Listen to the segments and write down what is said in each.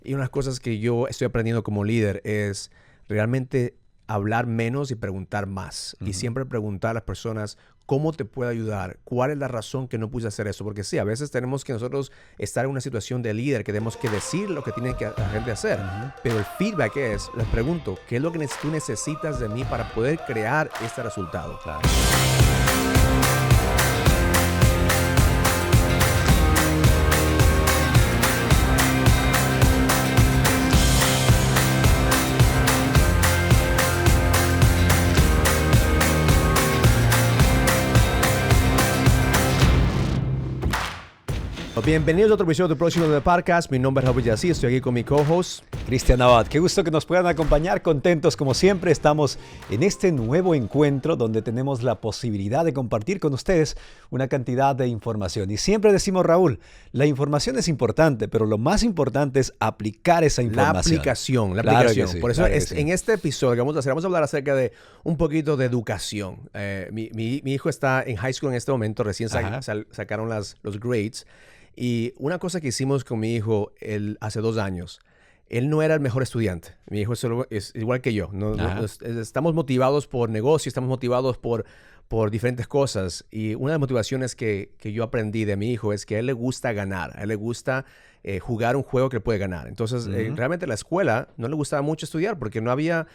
Y unas cosas que yo estoy aprendiendo como líder es realmente hablar menos y preguntar más. Y siempre preguntar a las personas cómo te puedo ayudar, cuál es la razón que no pude hacer eso. Porque sí, a veces tenemos que nosotros estar en una situación de líder que tenemos que decir lo que tiene que la gente hacer. Pero el feedback es, les pregunto, ¿qué es lo que tú necesitas de mí para poder crear este resultado? Claro. Bienvenidos a otro episodio del próximo de podcast. Mi nombre es Raúl Yací, estoy aquí con mi co-host Cristian Abad, qué gusto que nos puedan acompañar, contentos como siempre. Estamos en este nuevo encuentro donde tenemos la posibilidad de compartir con ustedes una cantidad de información. Y siempre decimos, Raúl, la información es importante, pero lo más importante es aplicar esa información. La Claro aplicación. que sí, Por eso claro que sí. en este episodio que vamos a hablar acerca de un poquito de educación. Mi hijo está en high school en este momento, recién sacaron los grades. Y una cosa que hicimos con mi hijo hace 2 años, él no era el mejor estudiante. Mi hijo es igual que yo. Estamos motivados por negocio, estamos motivados por diferentes cosas. Y una de las motivaciones que yo aprendí de mi hijo es que a él le gusta ganar. A él le gusta jugar un juego que él puede ganar. Entonces, realmente la escuela no le gustaba mucho estudiar porque no había...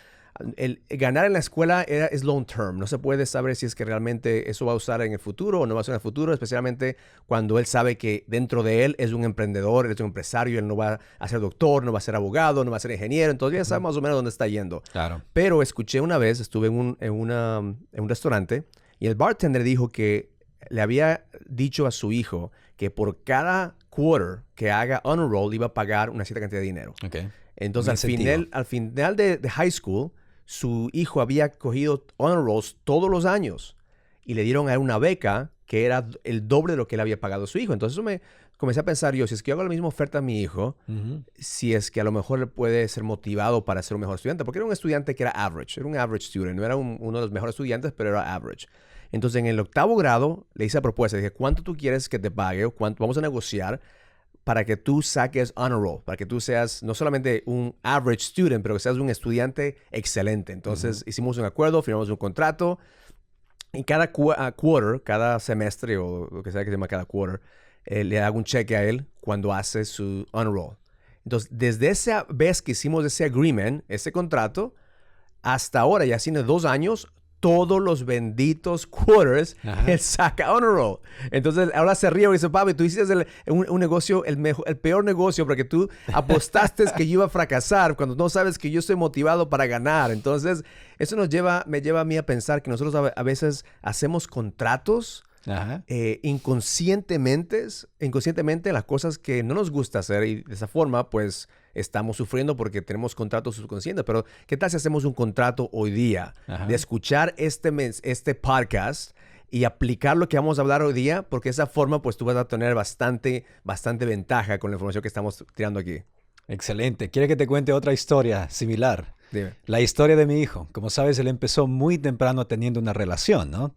ganar en la escuela es long term. No se puede saber si es que realmente eso va a usar en el futuro o no va a usar en el futuro, especialmente cuando él sabe que dentro de él es un emprendedor, él es un empresario, él no va a ser doctor, no va a ser abogado, no va a ser ingeniero. Entonces ya sabe más o menos dónde está yendo. Claro. Pero escuché una vez, estuve en un restaurante y el bartender dijo que le había dicho a su hijo que por cada quarter que haga honor roll iba a pagar una cierta cantidad de dinero. Okay. Entonces al final de high school, su hijo había cogido honor rolls todos los años y le dieron a él una beca que era el doble de lo que él había pagado a su hijo. Entonces me comencé a pensar yo, si es que yo hago la misma oferta a mi hijo, si es que a lo mejor él puede ser motivado para ser un mejor estudiante, porque era un estudiante que era average, era un average student, no era uno de los mejores estudiantes, pero era average. Entonces en el 8º grado le hice la propuesta, dije, ¿cuánto tú quieres que te pague? ¿Cuánto vamos a negociar para que tú saques honor roll, para que tú seas no solamente un average student, pero que seas un estudiante excelente? Entonces hicimos un acuerdo, firmamos un contrato y cada quarter, cada semestre o lo que sea que se llama cada quarter, le hago un cheque a él cuando hace su honor roll. Entonces, desde esa vez que hicimos ese agreement, ese contrato, hasta ahora, ya tiene 2 años, todos los benditos quarters, él saca honor roll. Entonces, ahora se ríe y dice, papi, tú hiciste un negocio, el peor negocio, porque tú apostaste que yo iba a fracasar cuando no sabes que yo estoy motivado para ganar. Entonces, eso me lleva a mí a pensar que nosotros a veces hacemos contratos inconscientemente las cosas que no nos gusta hacer, y de esa forma pues estamos sufriendo porque tenemos contratos subconscientes. Pero ¿qué tal si hacemos un contrato hoy día de escuchar este podcast y aplicar lo que vamos a hablar hoy día? Porque de esa forma pues tú vas a tener bastante ventaja con la información que estamos tirando aquí. Excelente. ¿Quiere que te cuente otra historia similar? Dime. La historia de mi hijo. Como sabes, él empezó muy temprano teniendo una relación, ¿no?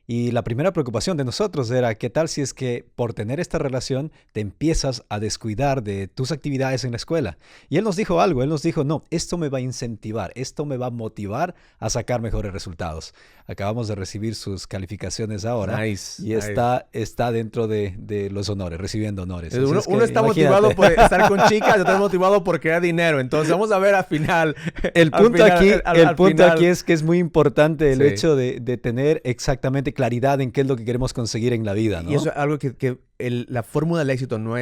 Y la primera preocupación de nosotros era, ¿qué tal si es que por tener esta relación te empiezas a descuidar de tus actividades en la escuela? Y él nos dijo algo, él nos dijo, no, esto me va a incentivar, esto me va a motivar a sacar mejores resultados. Acabamos de recibir sus calificaciones ahora. Nice. Y está dentro de los honores, recibiendo honores. Uno está motivado por estar con chicas y otro está motivado por crear dinero. Entonces vamos a ver al final. El punto aquí es que es muy importante el hecho de tener exactamente claridad en qué es lo que queremos conseguir en la vida, ¿no? Y eso es algo que la fórmula del éxito no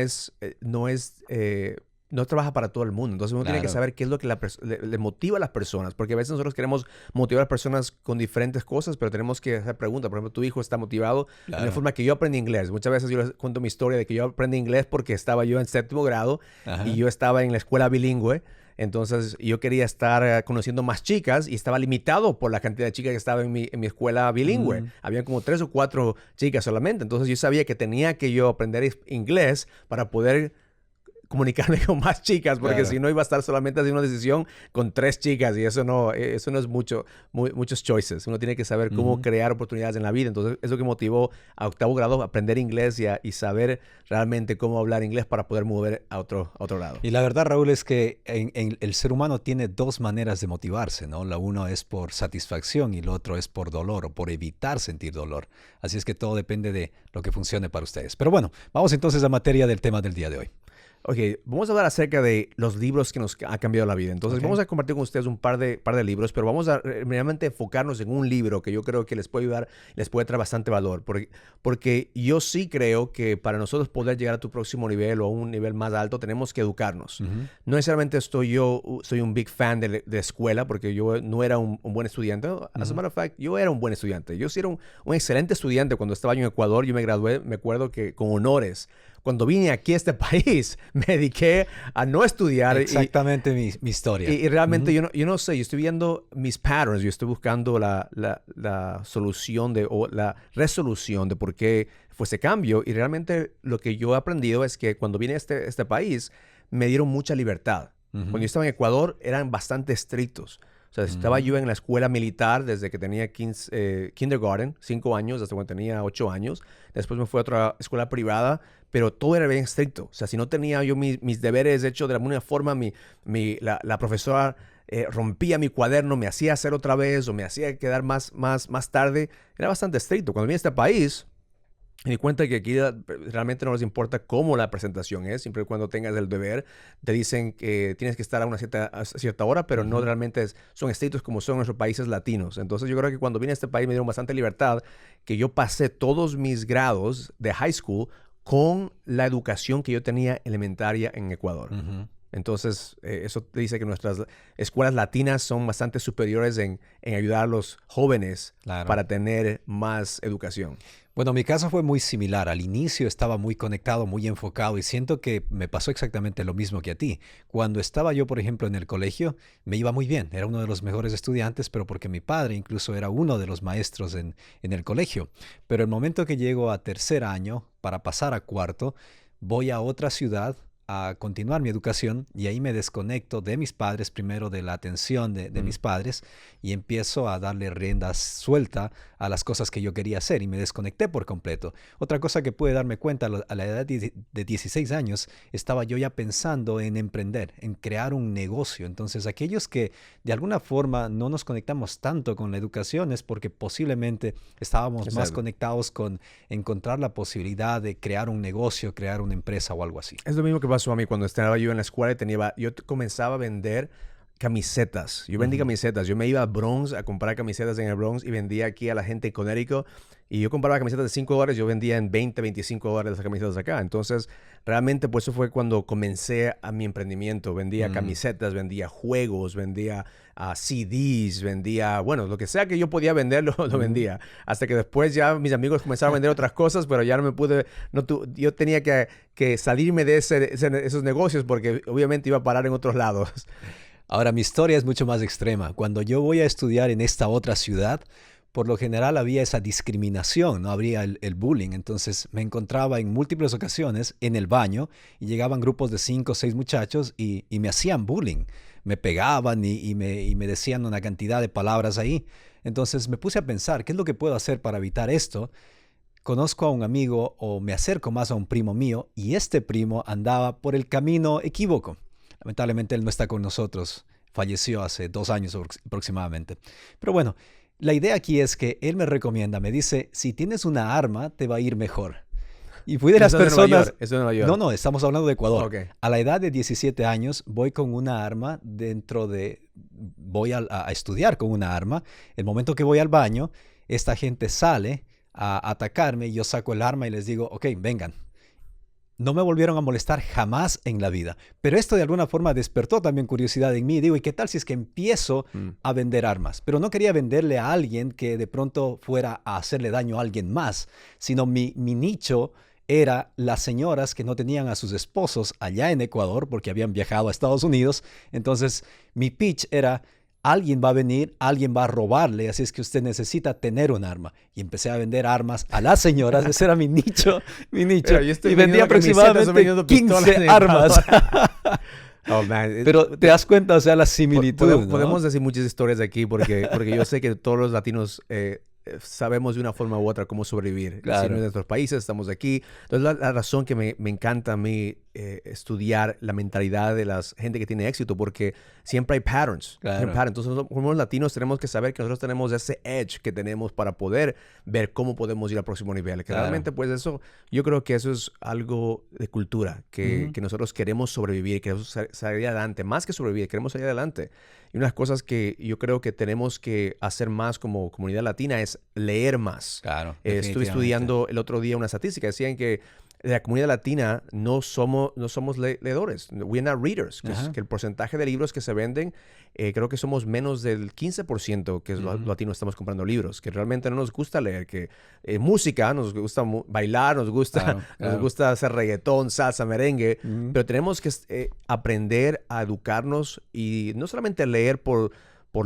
trabaja para todo el mundo. Entonces uno tiene que saber qué es lo que le motiva a las personas. Porque a veces nosotros queremos motivar a las personas con diferentes cosas, pero tenemos que hacer preguntas. Por ejemplo, tu hijo está motivado de la forma que yo aprendí inglés. Muchas veces yo les cuento mi historia de que yo aprendí inglés porque estaba yo en 7º grado y yo estaba en la escuela bilingüe. Entonces yo quería estar conociendo más chicas y estaba limitado por la cantidad de chicas que estaba en mi escuela bilingüe. Habían como 3 o 4 chicas solamente. Entonces yo sabía que tenía que yo aprender inglés para poder comunicarme con más chicas, porque Claro. si no iba a estar solamente haciendo una decisión con 3 chicas y eso no es muchos choices. Uno tiene que saber cómo Ujú. crear oportunidades en la vida. Entonces, eso que motivó a octavo grado a aprender inglés y saber realmente cómo hablar inglés para poder mover a otro lado. Y la verdad, Raúl, es que el ser humano tiene dos maneras de motivarse, ¿no? La uno es por satisfacción y lo otro es por dolor o por evitar sentir dolor. Así es que todo depende de lo que funcione para ustedes. Pero bueno, vamos entonces a materia del tema del día de hoy. Ok, vamos a hablar acerca de los libros que nos ha cambiado la vida. Entonces, Ok. vamos a compartir con ustedes un par de libros, pero vamos a realmente enfocarnos en un libro que yo creo que les puede ayudar, les puede traer bastante valor. Porque yo sí creo que para nosotros poder llegar a tu próximo nivel o a un nivel más alto, tenemos que educarnos. Ujú. No necesariamente soy un big fan de escuela, porque yo no era un buen estudiante. As a matter of fact, yo era un buen estudiante. Yo sí era un excelente estudiante cuando estaba yo en Ecuador. Yo me gradué, me acuerdo que con honores. Cuando vine aquí a este país, me dediqué a no estudiar Exactamente mi historia. y realmente Ujú. yo no sé, yo estoy viendo mis patterns, yo estoy buscando la solución o la resolución de por qué fue ese cambio y realmente lo que yo he aprendido es que cuando vine a este país me dieron mucha libertad. Cuando yo Ujú. estaba en Ecuador eran bastante estrictos. O sea, estaba Ujú. yo en la escuela militar desde que tenía kindergarten, 5 años, hasta cuando tenía 8 años. Después me fui a otra escuela privada, pero todo era bien estricto. O sea, si no tenía yo mis deberes hechos de alguna forma, la profesora rompía mi cuaderno, me hacía hacer otra vez o me hacía quedar más tarde. Era bastante estricto. Cuando vine a este país, me di cuenta que aquí realmente no les importa cómo la presentación es, siempre y cuando tengas el deber. Te dicen que tienes que estar a cierta hora, pero no Ujú. realmente son estrictos como son nuestros países latinos. Entonces yo creo que cuando vine a este país me dieron bastante libertad, que yo pasé todos mis grados de high school con la educación que yo tenía elementaria en Ecuador. Ujú. Entonces, eso te dice que nuestras escuelas latinas son bastante superiores en ayudar a los jóvenes Claro. para tener más educación. Bueno, mi caso fue muy similar. Al inicio estaba muy conectado, muy enfocado y siento que me pasó exactamente lo mismo que a ti. Cuando estaba yo, por ejemplo, en el colegio, me iba muy bien. Era uno de los mejores estudiantes, pero porque mi padre incluso era uno de los maestros en el colegio. Pero el momento que llego a tercer año, para pasar a cuarto, voy a otra ciudad a continuar mi educación y ahí me desconecto de mis padres, primero de la atención de Mm. mis padres y empiezo a darle rienda suelta a las cosas que yo quería hacer y me desconecté por completo. Otra cosa que pude darme cuenta a la edad de 16 años, estaba yo ya pensando en emprender, en crear un negocio. Entonces, aquellos que de alguna forma no nos conectamos tanto con la educación es porque posiblemente estábamos más Exacto. conectados con encontrar la posibilidad de crear un negocio, crear una empresa o algo así. Es lo mismo que pasó a mí cuando estaba yo en la escuela y comenzaba a vender camisetas. Yo vendí Ujú. camisetas. Yo me iba a Bronx a comprar camisetas en el Bronx y vendía aquí a la gente en Connecticut. Y yo compraba camisetas de $5, yo vendía en 20, $25 las camisetas acá. Entonces, realmente, pues eso fue cuando comencé a mi emprendimiento. Vendía Mm. camisetas, vendía juegos, vendía CDs, vendía, bueno, lo que sea que yo podía vender, lo Mm. vendía. Hasta que después ya mis amigos comenzaron a vender otras cosas, pero ya no me pude, yo tenía que salirme de esos negocios porque obviamente iba a parar en otros lados. Ahora, mi historia es mucho más extrema. Cuando yo voy a estudiar en esta otra ciudad, por lo general había esa discriminación, no habría el bullying. Entonces me encontraba en múltiples ocasiones en el baño y llegaban grupos de 5 o 6 muchachos y me hacían bullying. Me pegaban y me decían una cantidad de palabras ahí. Entonces me puse a pensar, ¿qué es lo que puedo hacer para evitar esto? Conozco a un amigo o me acerco más a un primo mío y este primo andaba por el camino equívoco. Lamentablemente él no está con nosotros, falleció hace 2 años aproximadamente. Pero bueno, la idea aquí es que él me recomienda, me dice, si tienes una arma te va a ir mejor. Y fui de Y las eso es de Nueva personas... York, eso es de Nueva No, York. no, estamos hablando de Ecuador. Ok. A la edad de 17 años voy con una arma dentro de... Voy a estudiar con una arma. El momento que voy al baño, esta gente sale a atacarme y yo saco el arma y les digo, ok, vengan. No me volvieron a molestar jamás en la vida. Pero esto de alguna forma despertó también curiosidad en mí. Digo, ¿y qué tal si es que empiezo Mm. a vender armas? Pero no quería venderle a alguien que de pronto fuera a hacerle daño a alguien más, sino mi nicho era las señoras que no tenían a sus esposos allá en Ecuador porque habían viajado a Estados Unidos. Entonces, mi pitch era, alguien va a venir, alguien va a robarle, así es que usted necesita tener un arma. Y empecé a vender armas a las señoras, ese era mi nicho. Y vendí aproximadamente 15 armas. Oh, man. Pero te das cuenta, o sea, la similitud, ¿no? Podemos decir muchas historias aquí porque yo sé que todos los latinos sabemos de una forma u otra cómo sobrevivir. Claro. En nuestros países estamos aquí. Entonces, la razón que me encanta a mí estudiar la mentalidad de la gente que tiene éxito, porque siempre hay patterns. Claro. Entonces, nosotros, como los latinos, tenemos que saber que nosotros tenemos ese edge que tenemos para poder ver cómo podemos ir al próximo nivel. Que Claro. realmente, pues eso, yo creo que eso es algo de cultura, que nosotros queremos sobrevivir, queremos salir adelante. Más que sobrevivir, queremos salir adelante. Y una de las cosas que yo creo que tenemos que hacer más como comunidad latina es leer más. Claro, Estuve estudiando el otro día una estadística. Decían que la comunidad latina no somos leedores. We're not readers. Que el porcentaje de libros que se venden, creo que somos menos del 15% que los latinos estamos comprando libros. Que realmente no nos gusta leer. Que música, nos gusta bailar, nos gusta hacer reggaetón, salsa, merengue. Pero tenemos que aprender a educarnos y no solamente leer por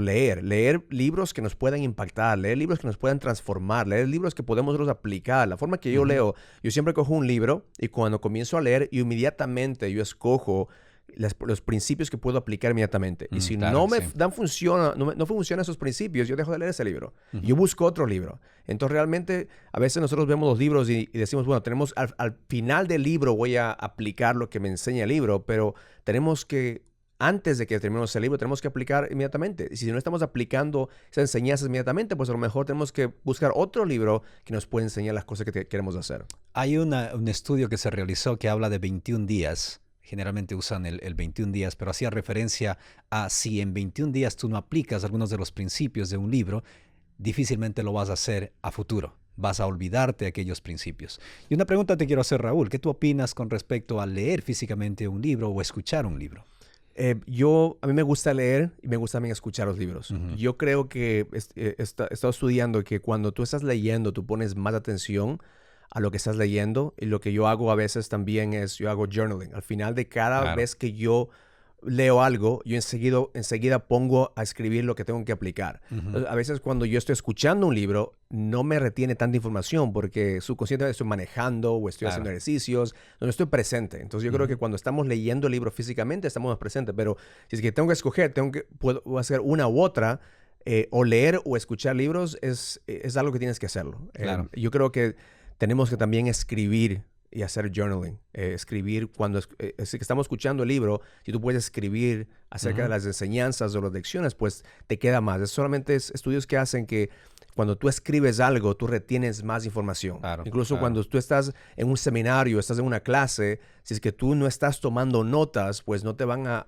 leer libros que nos puedan impactar, leer libros que nos puedan transformar, leer libros que podemos nosotros aplicar. La forma que yo leo, yo siempre cojo un libro y cuando comienzo a leer, inmediatamente yo escojo los principios que puedo aplicar inmediatamente. Y si no funcionan esos principios, yo dejo de leer ese libro. Yo busco otro libro. Entonces, realmente, a veces nosotros vemos los libros y decimos, bueno, tenemos al final del libro voy a aplicar lo que me enseña el libro, pero tenemos que antes de que terminemos el libro, tenemos que aplicar inmediatamente. Y si no estamos aplicando esas enseñanzas inmediatamente, pues a lo mejor tenemos que buscar otro libro que nos pueda enseñar las cosas que queremos hacer. Hay un estudio que se realizó que habla de 21 días. Generalmente usan el 21 días, pero hacía referencia a si en 21 días tú no aplicas algunos de los principios de un libro, difícilmente lo vas a hacer a futuro. Vas a olvidarte de aquellos principios. Y una pregunta te quiero hacer, Raúl. ¿Qué tú opinas con respecto a leer físicamente un libro o escuchar un libro? A mí me gusta leer y me gusta también escuchar los libros. Yo creo que he estado estudiando que cuando tú estás leyendo, tú pones más atención a lo que estás leyendo. Y lo que yo hago a veces también es, yo hago journaling. Al final de cada vez que yo leo algo, yo enseguida pongo a escribir lo que tengo que aplicar. Entonces, a veces cuando yo estoy escuchando un libro, no me retiene tanta información porque subconscientemente estoy manejando o estoy haciendo ejercicios, no estoy presente. Entonces yo creo que cuando estamos leyendo el libro físicamente estamos más presentes, pero si es que tengo que escoger, puedo hacer una u otra, o leer o escuchar libros es algo que tienes que hacerlo. Yo creo que tenemos que también escribir y hacer journaling. Escribir cuando si estamos escuchando el libro, si tú puedes escribir acerca de las enseñanzas o las lecciones, pues te queda más. Es solamente estudios que hacen que cuando tú escribes algo, tú retienes más información. Incluso cuando tú estás en un seminario, estás en una clase, si es que tú no estás tomando notas, pues no te va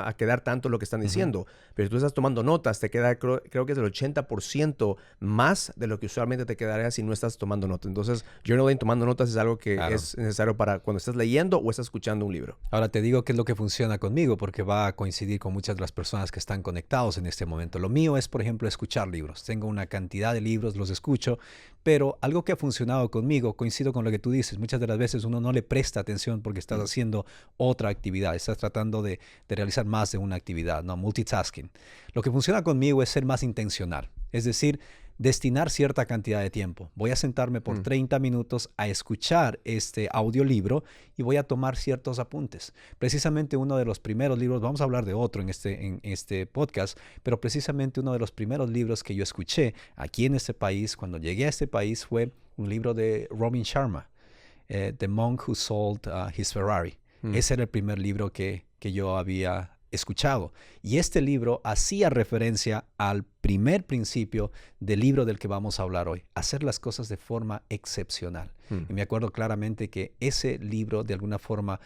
a quedar tanto lo que están diciendo. Pero si tú estás tomando notas, te queda, creo que es el 80% más de lo que usualmente te quedaría si no estás tomando notas. Entonces, journaling, tomando notas es algo que es necesario para cuando estás leyendo o estás escuchando un libro. Ahora te digo qué es lo que funciona conmigo, porque va a coincidir con muchas de las personas que están conectados en este momento. Lo mío es, por ejemplo, escuchar libros. Tengo una cantidad de libros, los escucho, pero algo que ha funcionado conmigo, coincido con lo que tú dices, muchas de las veces uno no le presta atención porque estás haciendo otra actividad, estás tratando de realizar más de una actividad, ¿no? Multitasking. Lo que funciona conmigo es ser más intencional, es decir, destinar cierta cantidad de tiempo. Voy a sentarme por 30 minutos a escuchar este audiolibro y voy a tomar ciertos apuntes. Precisamente uno de los primeros libros, vamos a hablar de otro en este podcast, pero precisamente uno de los primeros libros que yo escuché aquí en este país, cuando llegué a este país, fue un libro de Robin Sharma, The Monk Who Sold His Ferrari. Ese era el primer libro que yo había escuchado. Y este libro hacía referencia al primer principio del libro del que vamos a hablar hoy, hacer las cosas de forma excepcional. Y me acuerdo claramente que ese libro de alguna forma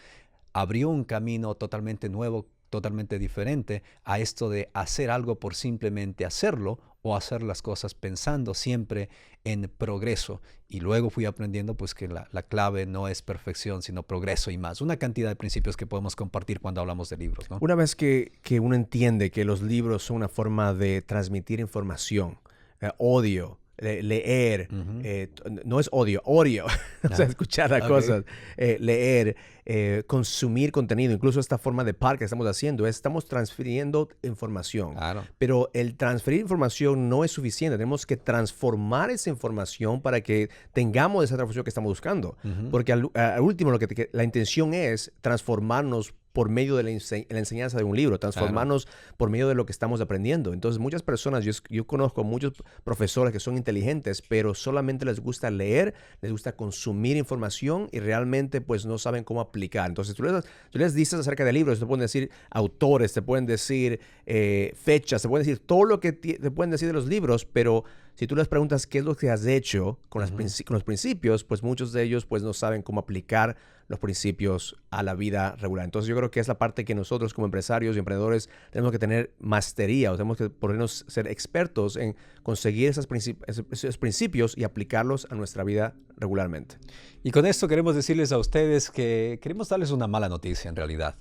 abrió un camino totalmente nuevo, totalmente diferente a esto de hacer algo por simplemente hacerlo o hacer las cosas pensando siempre en progreso. Y luego fui aprendiendo pues que la clave no es perfección, sino progreso y más. Una cantidad de principios que podemos compartir cuando hablamos de libros, ¿no? Una vez que uno entiende que los libros son una forma de transmitir información, odio, leer, no es odio, o sea, escuchar las cosas, leer, consumir contenido, incluso esta forma de par que estamos haciendo, estamos transfiriendo información. Claro. Pero el transferir información no es suficiente, tenemos que transformar esa información para que tengamos esa transformación que estamos buscando. Porque al último la intención es transformarnos por medio de la enseñanza de un libro, transformarnos por medio de lo que estamos aprendiendo. Entonces, muchas personas, yo conozco muchos profesores que son inteligentes, pero solamente les gusta leer, les gusta consumir información y realmente pues no saben cómo aplicar. Entonces, tú les dices acerca de libros, te pueden decir autores, te pueden decir fechas, te pueden decir todo lo que te pueden decir de los libros, pero si tú les preguntas qué es lo que has hecho con los principios, pues muchos de ellos pues no saben cómo aplicar los principios a la vida regular. Entonces yo creo que es la parte que nosotros como empresarios y emprendedores tenemos que tener maestría, o tenemos que ponernos ser expertos en conseguir esos principios y aplicarlos a nuestra vida regularmente. Y con esto queremos decirles a ustedes que queremos darles una mala noticia en realidad.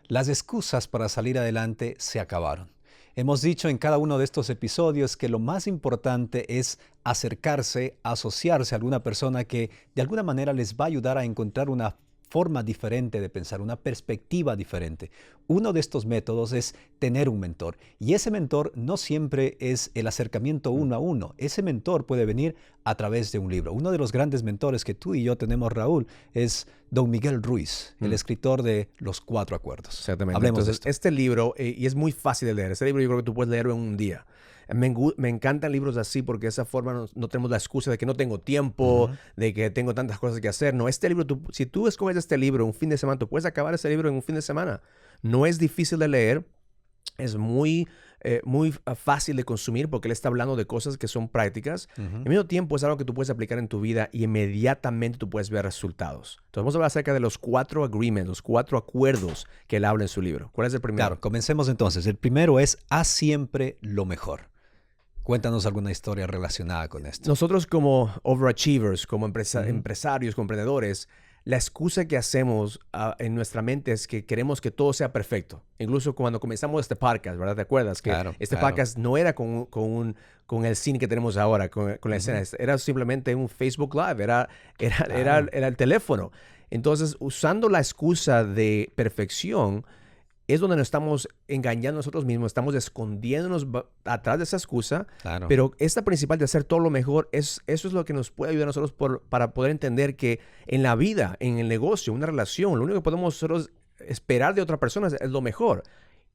Las excusas para salir adelante se acabaron. Hemos dicho en cada uno de estos episodios que lo más importante es acercarse, asociarse a alguna persona que de alguna manera les va a ayudar a encontrar una forma diferente de pensar, una perspectiva diferente. Uno de estos métodos es tener un mentor. Y ese mentor no siempre es el acercamiento uno a uno. Ese mentor puede venir a través de un libro. Uno de los grandes mentores que tú y yo tenemos, Raúl, es Don Miguel Ruiz, el escritor de Los 4 Acuerdos. Exactamente. Hablemos Entonces, de esto. este libro, y es muy fácil de leer. Este libro yo creo que tú puedes leerlo en un día. Me encantan libros así porque de esa forma no tenemos la excusa de que no tengo tiempo, de que tengo tantas cosas que hacer. No, este libro, si tú escoges este libro un fin de semana, tú puedes acabar ese libro en un fin de semana. No es difícil de leer, es muy fácil de consumir porque él está hablando de cosas que son prácticas. Al mismo tiempo es algo que tú puedes aplicar en tu vida y inmediatamente tú puedes ver resultados. Entonces vamos a hablar acerca de los 4 agreements, los 4 acuerdos que él habla en su libro. ¿Cuál es el primero? Claro, comencemos entonces. El primero es haz siempre lo mejor. Cuéntanos alguna historia relacionada con esto. Nosotros como overachievers, como empresarios, como emprendedores, la excusa que hacemos en nuestra mente es que queremos que todo sea perfecto. Incluso cuando comenzamos este podcast, ¿verdad? ¿Te acuerdas? Que este podcast no era con el cine que tenemos ahora, con la escena. Era simplemente un Facebook Live, era el teléfono. Entonces, usando la excusa de perfección, es donde nos estamos engañando nosotros mismos, estamos escondiéndonos atrás de esa excusa, pero esta principal de hacer todo lo mejor, eso es lo que nos puede ayudar a nosotros para poder entender que en la vida, en el negocio, una relación, lo único que podemos nosotros esperar de otra persona es lo mejor.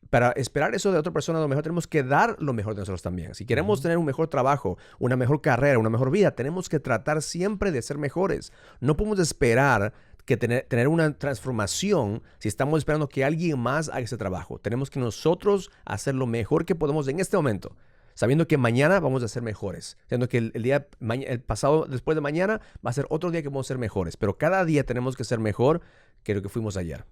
Para esperar eso de otra persona, lo mejor tenemos que dar lo mejor de nosotros también. Si queremos tener un mejor trabajo, una mejor carrera, una mejor vida, tenemos que tratar siempre de ser mejores. No podemos esperar que tener una transformación si estamos esperando que alguien más haga ese trabajo. Tenemos que nosotros hacer lo mejor que podemos en este momento, sabiendo que mañana vamos a ser mejores, sabiendo que el pasado después de mañana va a ser otro día que vamos a ser mejores, pero cada día tenemos que ser mejor que lo que fuimos ayer.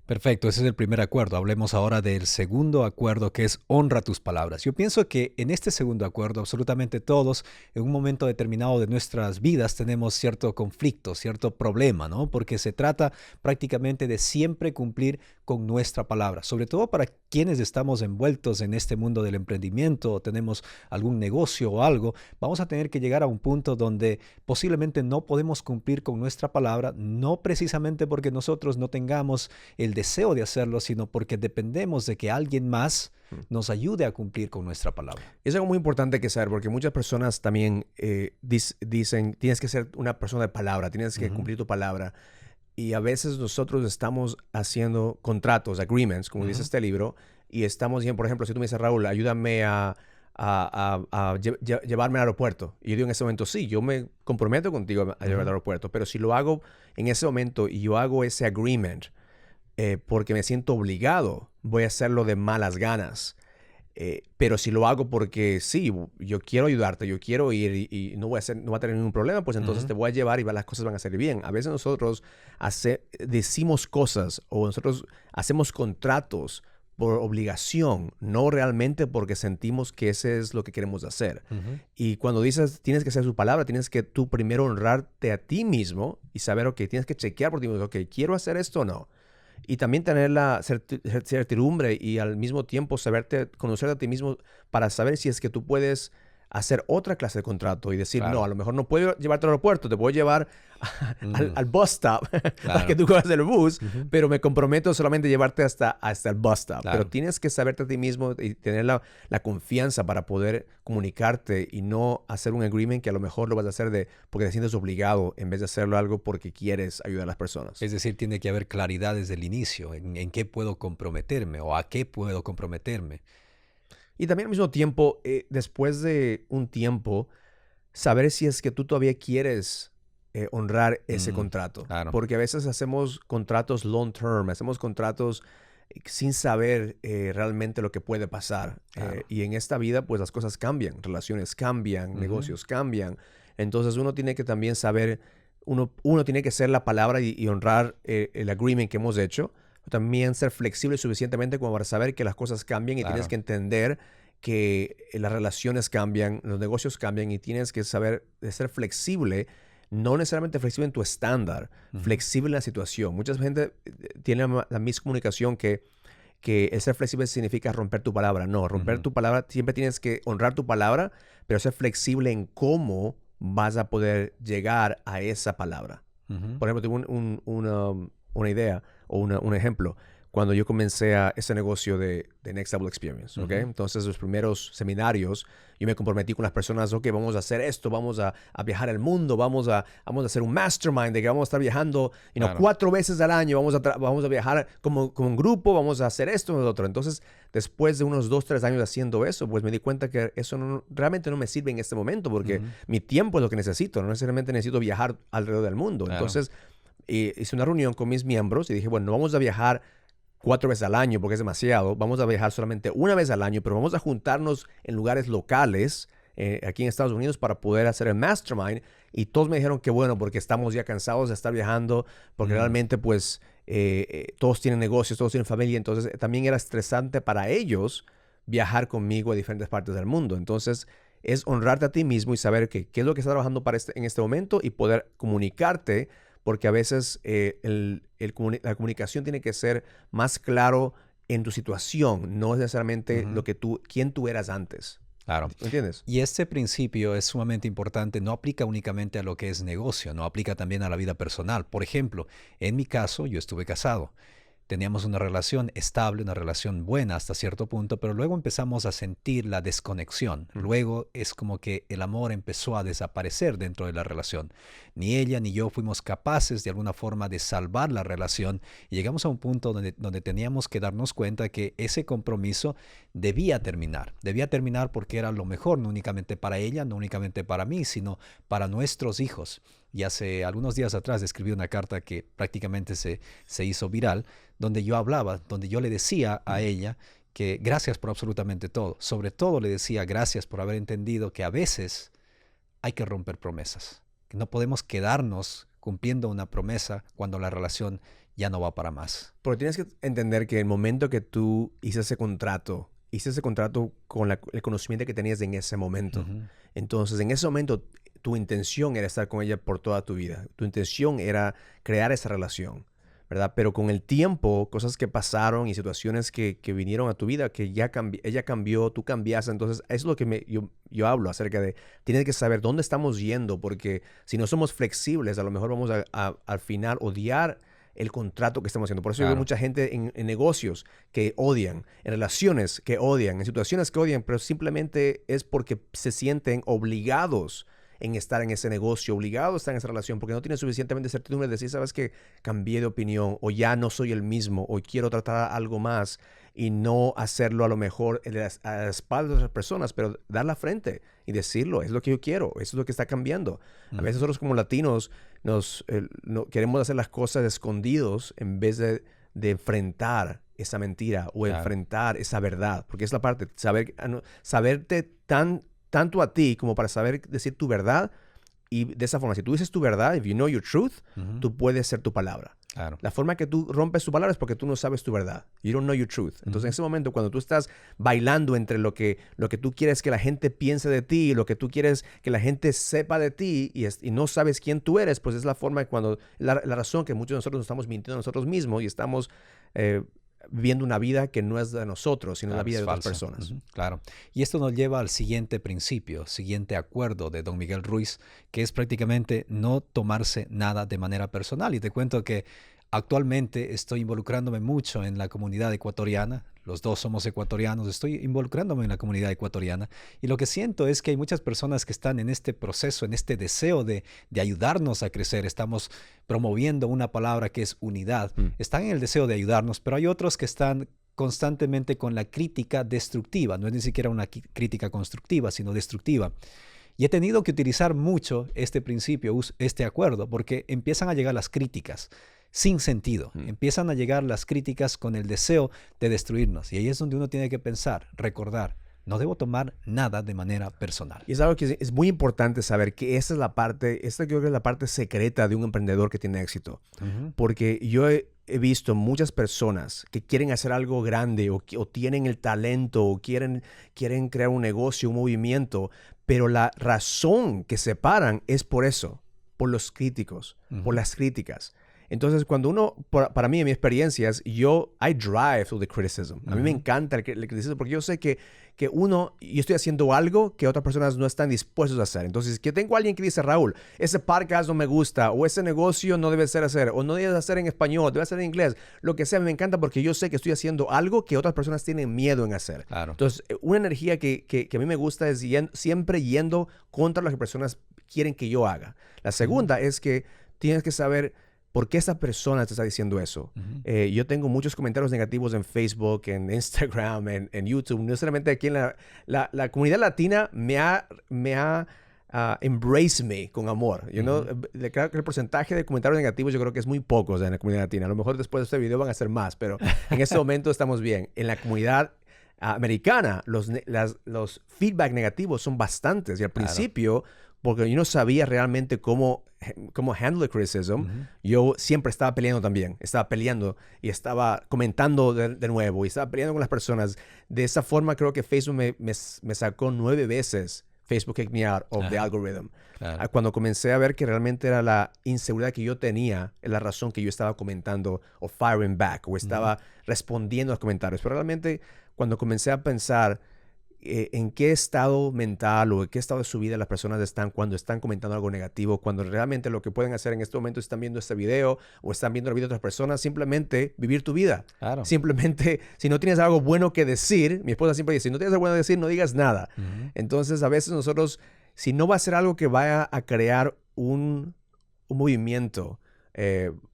Perfecto, ese es el primer acuerdo. Hablemos ahora del segundo acuerdo, que es honra tus palabras. Yo pienso que en este segundo acuerdo, absolutamente todos, en un momento determinado de nuestras vidas, tenemos cierto conflicto, cierto problema, ¿no? Porque se trata prácticamente de siempre cumplir con nuestra palabra, sobre todo para quienes estamos envueltos en este mundo del emprendimiento o tenemos algún negocio o algo, vamos a tener que llegar a un punto donde posiblemente no podemos cumplir con nuestra palabra, no precisamente porque nosotros no tengamos el deseo de hacerlo, sino porque dependemos de que alguien más nos ayude a cumplir con nuestra palabra. Es algo muy importante que saber, porque muchas personas también dicen, tienes que ser una persona de palabra, tienes que cumplir tu palabra. Y a veces nosotros estamos haciendo contratos, agreements, como dice este libro, y estamos diciendo, por ejemplo, si tú me dices, Raúl, ayúdame a llevarme al aeropuerto. Y yo digo en ese momento, sí, yo me comprometo contigo a llevar al aeropuerto, pero si lo hago en ese momento y yo hago ese agreement porque me siento obligado, voy a hacerlo de malas ganas. Pero si lo hago porque sí, yo quiero ayudarte, yo quiero ir y no voy a tener ningún problema, pues entonces te voy a llevar y las cosas van a salir bien. A veces nosotros decimos cosas o nosotros hacemos contratos por obligación, no realmente porque sentimos que ese es lo que queremos hacer. Y cuando dices, tienes que hacer su palabra, tienes que tú primero honrarte a ti mismo y saber, ok, tienes que chequear por ti mismo, ok, ¿quiero hacer esto o no? Y también tener la certidumbre y al mismo tiempo conocerte a ti mismo para saber si es que tú puedes hacer otra clase de contrato y decir, Claro. no, a lo mejor no puedo llevarte al aeropuerto, te puedo llevar al bus stop para Claro. que tú cojas el bus, pero me comprometo solamente a llevarte hasta el bus stop. Claro. Pero tienes que saberte a ti mismo y tener la confianza para poder comunicarte y no hacer un agreement que a lo mejor lo vas a hacer porque te sientes obligado en vez de hacerlo algo porque quieres ayudar a las personas. Es decir, tiene que haber claridad desde el inicio en qué puedo comprometerme o a qué puedo comprometerme. Y también al mismo tiempo, después de un tiempo, saber si es que tú todavía quieres honrar ese contrato. Claro. Porque a veces hacemos contratos long term, hacemos contratos sin saber realmente lo que puede pasar. Claro. Y en esta vida, pues las cosas cambian, relaciones cambian, negocios cambian. Entonces uno tiene que también saber, uno tiene que ser la palabra y honrar el agreement que hemos hecho. También ser flexible suficientemente como para saber que las cosas cambian y Claro. tienes que entender que las relaciones cambian, los negocios cambian y tienes que saber de ser flexible, no necesariamente flexible en tu estándar, flexible en la situación. Mucha gente tiene la miscomunicación que el ser flexible significa romper tu palabra. No, romper tu palabra, siempre tienes que honrar tu palabra, pero ser flexible en cómo vas a poder llegar a esa palabra. Por ejemplo, tengo una idea o un ejemplo. Cuando yo comencé ese negocio de Next Level Experience, ¿ok? Entonces, los primeros seminarios, yo me comprometí con las personas, ok, vamos a hacer esto, vamos a viajar al mundo, vamos a hacer un mastermind de que vamos a estar viajando Claro. 4 veces al año, vamos a viajar como un grupo, vamos a hacer esto y lo otro. Entonces, después de unos 2, 3 años haciendo eso, pues me di cuenta que eso realmente no me sirve en este momento porque mi tiempo es lo que necesito, no necesariamente necesito viajar alrededor del mundo. Claro. Entonces, hice una reunión con mis miembros y dije, bueno, no vamos a viajar 4 veces al año porque es demasiado. Vamos a viajar solamente una vez al año, pero vamos a juntarnos en lugares locales aquí en Estados Unidos para poder hacer el mastermind. Y todos me dijeron que bueno, porque estamos ya cansados de estar viajando, porque realmente pues todos tienen negocios, todos tienen familia. Entonces también era estresante para ellos viajar conmigo a diferentes partes del mundo. Entonces es honrarte a ti mismo y saber qué es lo que estás trabajando para en este momento y poder comunicarte, porque a veces la comunicación tiene que ser más claro en tu situación, no necesariamente quién tú eras antes. Claro. ¿Me entiendes? Y este principio es sumamente importante, no aplica únicamente a lo que es negocio, no aplica también a la vida personal. Por ejemplo, en mi caso, yo estuve casado. Teníamos una relación estable, una relación buena hasta cierto punto, pero luego empezamos a sentir la desconexión. Luego es como que el amor empezó a desaparecer dentro de la relación. Ni ella ni yo fuimos capaces de alguna forma de salvar la relación y llegamos a un punto donde teníamos que darnos cuenta que ese compromiso debía terminar. Debía terminar porque era lo mejor, no únicamente para ella, no únicamente para mí, sino para nuestros hijos. Y hace algunos días atrás escribí una carta que prácticamente se hizo viral, donde yo hablaba, donde yo le decía a ella que gracias por absolutamente todo. Sobre todo le decía gracias por haber entendido que a veces hay que romper promesas, que no podemos quedarnos cumpliendo una promesa cuando la relación ya no va para más. Pero tienes que entender que el momento que tú hiciste ese contrato con el conocimiento que tenías en ese momento. Entonces, en ese momento, tu intención era estar con ella por toda tu vida. Tu intención era crear esa relación, ¿verdad? Pero con el tiempo, cosas que pasaron y situaciones que vinieron a tu vida, que ella cambió, tú cambiaste. Entonces, eso es lo que yo hablo acerca de, tienes que saber dónde estamos yendo, porque si no somos flexibles, a lo mejor vamos al final odiar el contrato que estamos haciendo. Por eso yo veo mucha gente en negocios que odian, en relaciones que odian, en situaciones que odian, pero simplemente es porque se sienten obligados en estar en ese negocio, obligados a estar en esa relación, porque no tienen suficientemente certidumbre de decir, sabes que cambié de opinión, o ya no soy el mismo, o quiero tratar algo más, y no hacerlo a lo mejor a las espaldas de otras personas, pero dar la frente y decirlo, es lo que yo quiero, eso es lo que está cambiando. A veces nosotros como latinos queremos hacer las cosas escondidos en vez de enfrentar esa mentira o enfrentar esa verdad, porque es la parte, saberte tanto a ti como para saber decir tu verdad. Y de esa forma, si tú dices tu verdad, if you know your truth, tú puedes ser tu palabra. Claro. La forma que tú rompes tu palabra es porque tú no sabes tu verdad. You don't know your truth. Entonces, en ese momento, cuando tú estás bailando entre lo que tú quieres que la gente piense de ti, lo que tú quieres que la gente sepa de ti y no sabes quién tú eres, pues es la forma cuando la razón que muchos de nosotros nos estamos mintiendo a nosotros mismos y estamos viviendo una vida que no es de nosotros, sino Claro, la vida es de otras falso. personas. Ujú, claro. Y esto nos lleva al siguiente principio, siguiente acuerdo de don Miguel Ruiz, que es prácticamente no tomarse nada de manera personal. Y te cuento que actualmente estoy involucrándome mucho en la comunidad ecuatoriana. Los dos somos ecuatorianos, estoy involucrándome en la comunidad ecuatoriana y lo que siento es que hay muchas personas que están en este proceso, en este deseo de ayudarnos a crecer. Estamos promoviendo una palabra que es unidad. Mm. Están en el deseo de ayudarnos, pero hay otros que están constantemente con la crítica destructiva. No es ni siquiera una crítica constructiva, sino destructiva. Y he tenido que utilizar mucho este principio, este acuerdo, porque empiezan a llegar las críticas sin sentido. Empiezan a llegar las críticas con el deseo de destruirnos. Y ahí es donde uno tiene que pensar, recordar, no debo tomar nada de manera personal. Y es algo que es muy importante saber que esa es la parte, esta creo que es la parte secreta de un emprendedor que tiene éxito. Porque yo he visto muchas personas que quieren hacer algo grande o tienen el talento o quieren crear un negocio, un movimiento, pero la razón que se paran es por eso, por los críticos, por las críticas. Entonces, cuando uno, para mí, en mi experiencia, I drive through the criticism. A mí me encanta el criticismo porque yo sé que yo estoy haciendo algo que otras personas no están dispuestas a hacer. Entonces, que tengo a alguien que dice, Raúl, ese podcast no me gusta, o ese negocio no debe ser hacer, o no debe hacer en español, debe hacer en inglés, lo que sea, me encanta porque yo sé que estoy haciendo algo que otras personas tienen miedo en hacer. Claro. Entonces, una energía que a mí me gusta es siempre yendo contra lo que personas quieren que yo haga. La segunda es que tienes que saber ¿por qué esa persona te está diciendo eso? Yo tengo muchos comentarios negativos en Facebook, en Instagram, en YouTube. No necesariamente aquí en la comunidad latina me ha embraced me con amor. Creo que el porcentaje de comentarios negativos yo creo que es muy poco en la comunidad latina. A lo mejor después de este video van a ser más, pero en este momento estamos bien. En la comunidad americana, los feedback negativos son bastantes. Y al principio, porque yo no sabía realmente cómo handle the criticism, yo siempre estaba peleando también. Estaba peleando y estaba comentando de nuevo y estaba peleando con las personas. De esa forma creo que Facebook me sacó 9 veces. Facebook kicked me out of the algorithm. Claro. Cuando comencé a ver que realmente era la inseguridad que yo tenía, la razón que yo estaba comentando o firing back o estaba respondiendo a los comentarios. Pero realmente cuando comencé a pensar en qué estado mental o en qué estado de su vida las personas están cuando están comentando algo negativo, cuando realmente lo que pueden hacer en este momento están viendo este video o están viendo el video de otras personas, simplemente vivir tu vida. Claro. Simplemente, si no tienes algo bueno que decir, mi esposa siempre dice, si no tienes algo bueno que decir, no digas nada. Entonces, a veces nosotros, si no va a ser algo que vaya a crear un movimiento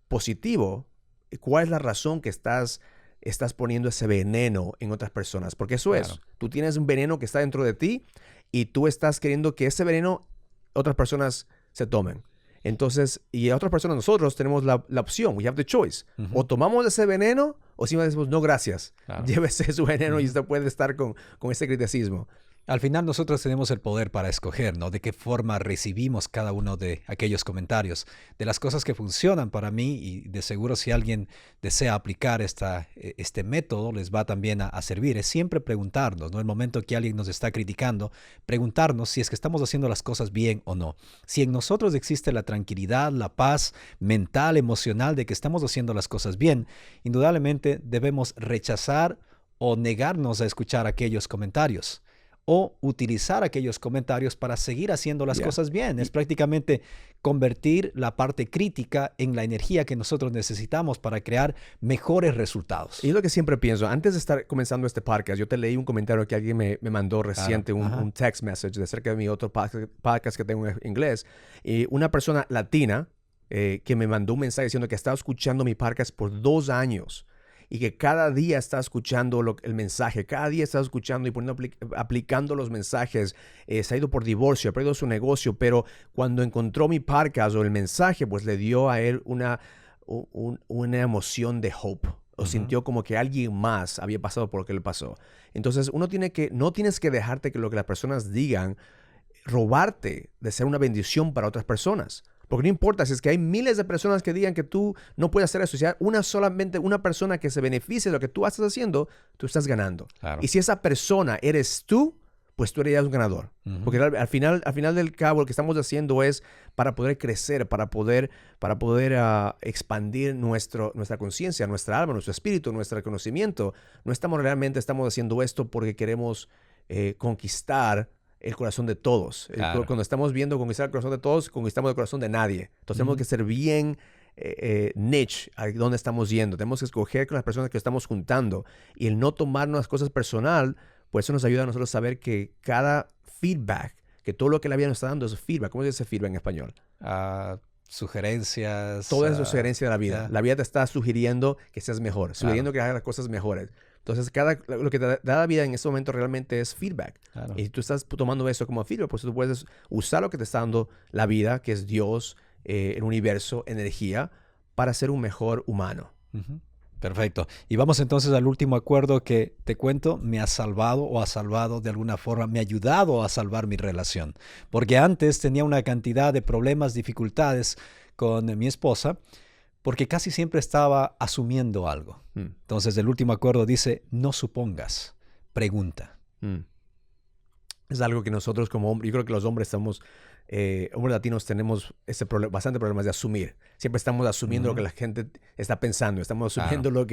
positivo, ¿cuál es la razón que estás poniendo ese veneno en otras personas? Porque eso es. Tú tienes un veneno que está dentro de ti y tú estás queriendo que ese veneno otras personas se tomen. Entonces, y a otras personas, nosotros tenemos la opción. We have the choice. O tomamos ese veneno o simplemente decimos, no, gracias. Llévese su veneno y usted puede estar con ese criticismo. Al final nosotros tenemos el poder para escoger, ¿no? De qué forma recibimos cada uno de aquellos comentarios, de las cosas que funcionan para mí y de seguro si alguien desea aplicar este método les va también a servir. Es siempre preguntarnos, ¿no? El momento que alguien nos está criticando, preguntarnos si es que estamos haciendo las cosas bien o no. Si en nosotros existe la tranquilidad, la paz mental, emocional de que estamos haciendo las cosas bien, indudablemente debemos rechazar o negarnos a escuchar aquellos comentarios. O utilizar aquellos comentarios para seguir haciendo las cosas bien. Es prácticamente convertir la parte crítica en la energía que nosotros necesitamos para crear mejores resultados. Y es lo que siempre pienso. Antes de estar comenzando este podcast, yo te leí un comentario que alguien me mandó reciente, un text message de acerca de mi otro podcast que tengo en inglés. Y una persona latina que me mandó un mensaje diciendo que estaba escuchando mi podcast por 2 años. Y que cada día está escuchando el mensaje, cada día está escuchando y aplicando los mensajes. Se ha ido por divorcio, ha perdido su negocio, pero cuando encontró mi podcast o el mensaje, pues le dio a él una emoción de hope. O sintió como que alguien más había pasado por lo que le pasó. Entonces, no tienes que dejarte que lo que las personas digan robarte de ser una bendición para otras personas. Porque no importa si es que hay miles de personas que digan que tú no puedes hacer eso. Si hay solamente una persona que se beneficie de lo que tú estás haciendo, tú estás ganando. Claro. Y si esa persona eres tú, pues tú eres un ganador. Porque al final del cabo lo que estamos haciendo es para poder crecer, para poder expandir nuestra conciencia, nuestra alma, nuestro espíritu, nuestro conocimiento. No estamos haciendo esto porque queremos conquistar el corazón de todos. Claro. Cuando estamos viendo conquistar el corazón de todos, conquistamos el corazón de nadie. Entonces tenemos que ser bien niche a dónde estamos yendo. Tenemos que escoger con las personas que estamos juntando. Y el no tomarnos las cosas personal, pues eso nos ayuda a nosotros a saber que cada feedback, que todo lo que la vida nos está dando es feedback. ¿Cómo se dice feedback en español? Sugerencias. Todo es sugerencia de la vida. Yeah. La vida te está sugiriendo que seas mejor, sugiriendo que hagas las cosas mejores. Entonces, lo que te da la vida en este momento realmente es feedback. Claro. Y si tú estás tomando eso como feedback, pues tú puedes usar lo que te está dando la vida, que es Dios, el universo, energía, para ser un mejor humano. Perfecto. Y vamos entonces al último acuerdo que te cuento, me ha salvado o ha salvado de alguna forma, me ha ayudado a salvar mi relación. Porque antes tenía una cantidad de problemas, dificultades con mi esposa, porque casi siempre estaba asumiendo algo. Entonces el último acuerdo dice, no supongas, pregunta. Es algo que nosotros como hombres, yo creo que los hombres hombres latinos tenemos bastante problemas de asumir. Siempre estamos asumiendo lo que la gente está pensando, estamos asumiendo lo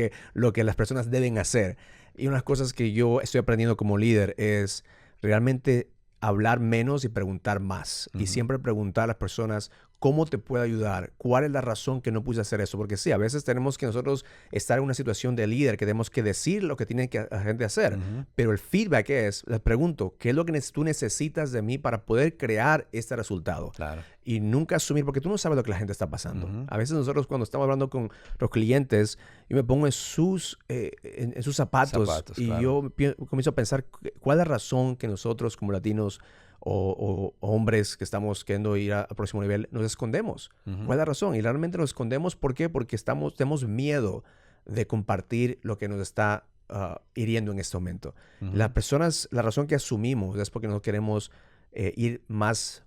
que las personas deben hacer. Y una de las cosas que yo estoy aprendiendo como líder es realmente hablar menos y preguntar más. Y siempre preguntar a las personas cómo te puedo ayudar, cuál es la razón que no puse hacer eso. Porque sí, a veces tenemos que nosotros estar en una situación de líder que tenemos que decir lo que tiene que la gente hacer. Pero el feedback les pregunto, ¿qué es lo que tú necesitas de mí para poder crear este resultado? Claro. Y nunca asumir, porque tú no sabes lo que la gente está pasando. A veces nosotros cuando estamos hablando con los clientes, yo me pongo en sus zapatos y claro. Yo comienzo a pensar cuál es la razón que nosotros como latinos o hombres que estamos queriendo ir al próximo nivel nos escondemos. ¿Cuál es la razón? Y realmente nos escondemos, ¿por qué? Porque tenemos miedo de compartir lo que nos está hiriendo en este momento. La razón que asumimos es porque no queremos ir más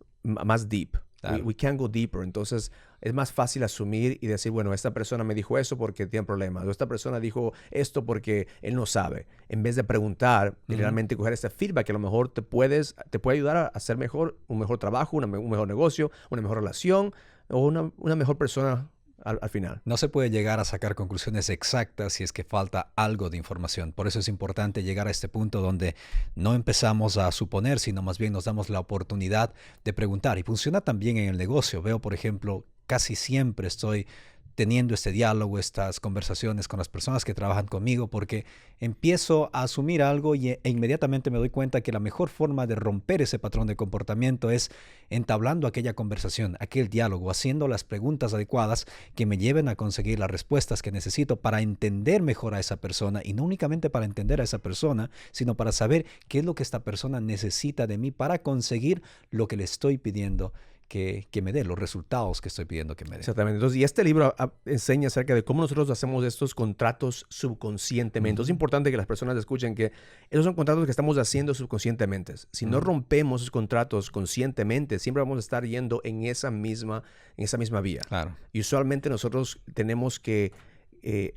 deep. Claro. We can't go deeper. Entonces, es más fácil asumir y decir, bueno, esta persona me dijo eso porque tiene problemas. O esta persona dijo esto porque él no sabe. En vez de preguntar y realmente coger este feedback que a lo mejor te puede ayudar a hacer un mejor trabajo, un mejor negocio, una mejor relación o una mejor persona al final. No se puede llegar a sacar conclusiones exactas si es que falta algo de información. Por eso es importante llegar a este punto donde no empezamos a suponer, sino más bien nos damos la oportunidad de preguntar. Y funciona también en el negocio. Veo, por ejemplo, casi siempre estoy teniendo este diálogo, estas conversaciones con las personas que trabajan conmigo, porque empiezo a asumir algo e inmediatamente me doy cuenta que la mejor forma de romper ese patrón de comportamiento es entablando aquella conversación, aquel diálogo, haciendo las preguntas adecuadas que me lleven a conseguir las respuestas que necesito para entender mejor a esa persona, y no únicamente para entender a esa persona, sino para saber qué es lo que esta persona necesita de mí para conseguir lo que le estoy pidiendo que me dé, los resultados que estoy pidiendo que me dé. Exactamente. Entonces, y este libro enseña acerca de cómo nosotros hacemos estos contratos subconscientemente. Es importante que las personas escuchen que esos son contratos que estamos haciendo subconscientemente. Si no rompemos esos contratos conscientemente, siempre vamos a estar yendo en esa misma vía. Claro. Y usualmente nosotros tenemos que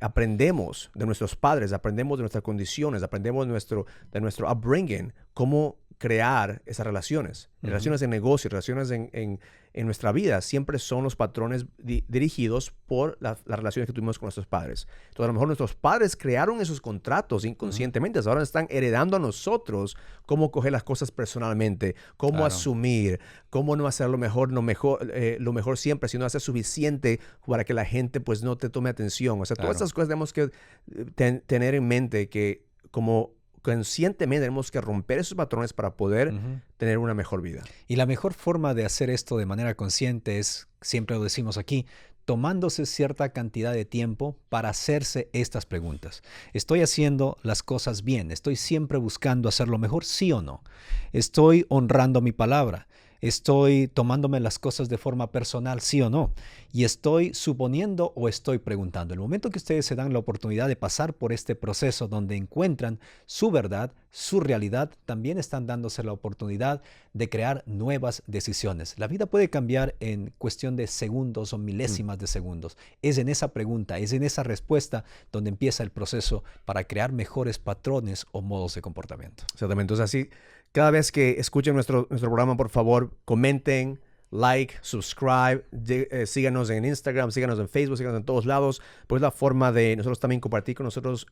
aprendemos de nuestros padres, aprendemos de nuestras condiciones, aprendemos de nuestro upbringing, cómo crear esas relaciones. Relaciones en negocio, relaciones en nuestra vida, siempre son los patrones dirigidos por las relaciones que tuvimos con nuestros padres. Entonces, a lo mejor nuestros padres crearon esos contratos inconscientemente. Ahora están heredando a nosotros cómo coger las cosas personalmente, cómo asumir, cómo no hacer lo mejor siempre, sino hacer suficiente para que la gente pues no te tome atención. O sea, todas estas cosas tenemos que tener en mente que como conscientemente tenemos que romper esos patrones para poder tener una mejor vida. Y la mejor forma de hacer esto de manera consciente es, siempre lo decimos aquí, tomándose cierta cantidad de tiempo para hacerse estas preguntas. ¿Estoy haciendo las cosas bien? ¿Estoy siempre buscando hacerlo mejor? ¿Sí o no? ¿Estoy honrando mi palabra? ¿Estoy tomándome las cosas de forma personal, sí o no? ¿Y estoy suponiendo o estoy preguntando? El momento que ustedes se dan la oportunidad de pasar por este proceso donde encuentran su verdad, su realidad, también están dándose la oportunidad de crear nuevas decisiones. La vida puede cambiar en cuestión de segundos o milésimas de segundos. Es en esa pregunta, es en esa respuesta donde empieza el proceso para crear mejores patrones o modos de comportamiento. Exactamente. Entonces, así Cada vez que escuchen nuestro programa, por favor, comenten, like, subscribe, síganos en Instagram, síganos en Facebook, síganos en todos lados. Pues la forma de nosotros también compartir con nosotros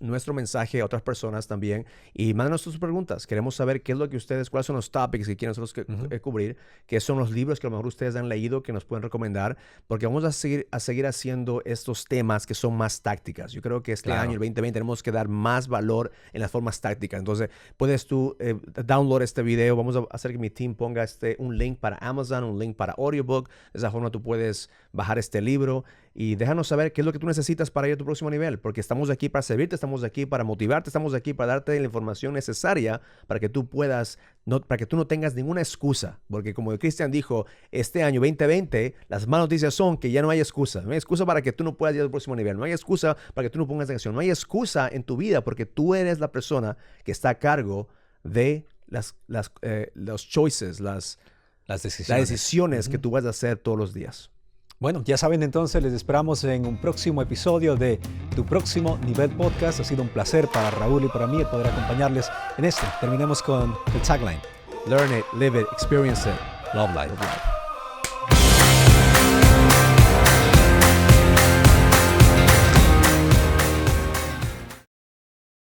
nuestro mensaje a otras personas también. Y mándanos sus preguntas. Queremos saber qué es lo que ustedes, cuáles son los topics que quieren nosotros cubrir, qué son los libros que a lo mejor ustedes han leído que nos pueden recomendar, porque vamos a seguir haciendo estos temas que son más tácticas. Yo creo que este año, el 2020, tenemos que dar más valor en las formas tácticas. Entonces, puedes tú download este video. Vamos a hacer que mi team ponga un link para Amazon, un link para audiobook. De esa forma tú puedes bajar este libro y déjanos saber qué es lo que tú necesitas para ir a tu próximo nivel, porque estamos aquí para servirte, estamos aquí para motivarte, estamos aquí para darte la información necesaria para que tú puedas, para que tú no tengas ninguna excusa, porque como Cristian dijo, este año 2020, las malas noticias son que ya no hay excusa. No hay excusa para que tú no puedas ir al próximo nivel, no hay excusa para que tú no pongas en acción, no hay excusa en tu vida porque tú eres la persona que está a cargo de los choices, las decisiones que tú vas a hacer todos los días. Bueno, ya saben entonces, les esperamos en un próximo episodio de Tu Próximo Nivel Podcast. Ha sido un placer para Raúl y para mí poder acompañarles en este. Terminemos con el tagline. Learn it, live it, experience it. Love life.